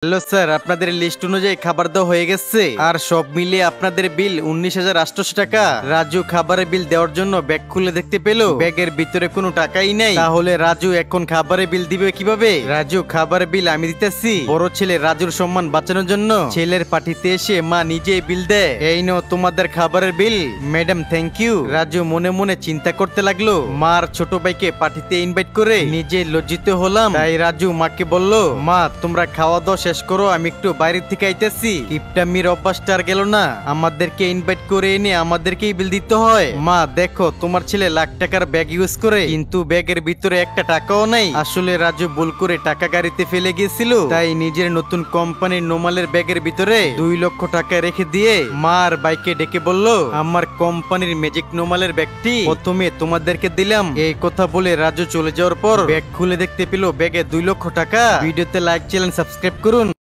Hello sir, আপনাদের list অনুযায়ী খাবার দেওয়া হয়ে গেছে আর সব মিলিয়ে আপনাদের বিল 19,800 টাকা। রাজু খাবারের বিল দেওয়ার জন্য ব্যাগ খুলে দেখতে পেল ব্যাগের ভিতরে কোনো টাকাই নাই। তাহলে রাজু এখন খাবারের বিল দিবে কিভাবে? রাজু খাবারের বিল আমি দিতেছি। বড় ছেলে রাজুর সম্মান বাঁচানোর জন্য ছেলের পার্টিতে এসে মা নিজেই বিল দেয়। এই নাও তোমাদের খাবারের বিল। Madam thank you. রাজু মনে মনে চিন্তা করতে লাগলো, মার ছোট ভাইকে পার্টিতে ইনভাইট করে নিজে লজ্জিত হলাম। তাই রাজু মাকে বলল, মা তোমরা খাওয়া দাওয়া শেষ করো, আমি একটু বাইরে থেকে আইতেছি। কিপটামির অভ্যাসটা আর গেল না, আমাদেরকে ইনভাইট করে এনে আমাদেরকেই বিল দিতে হয়। মা দেখো, তোমার ছেলে লাখ টাকার ব্যাগ ইউজ করে কিন্তু ব্যাগের ভিতরে একটা টাকাও নাই। আসলে রাজু ভুল করে টাকা গাড়িতে ফেলে গিয়েছিল, তাই নিজের নতুন কোম্পানির নোমালের ব্যাগের ভিতরে 2 লক্ষ টাকা রেখে দিয়ে মার বাইকে ডেকে বলল, আমার কোম্পানির ম্যাজিক নোমালের ব্যাগটি প্রথমে তোমাদেরকে দিলাম। এই কথা বলে রাজু চলে যাওয়ার পর ব্যাগ খুলে দেখতে পেল ব্যাগে 2 লক্ষ টাকা। ভিডিওতে লাইক চ্যানেল সাবস্ক্রাইব করুন।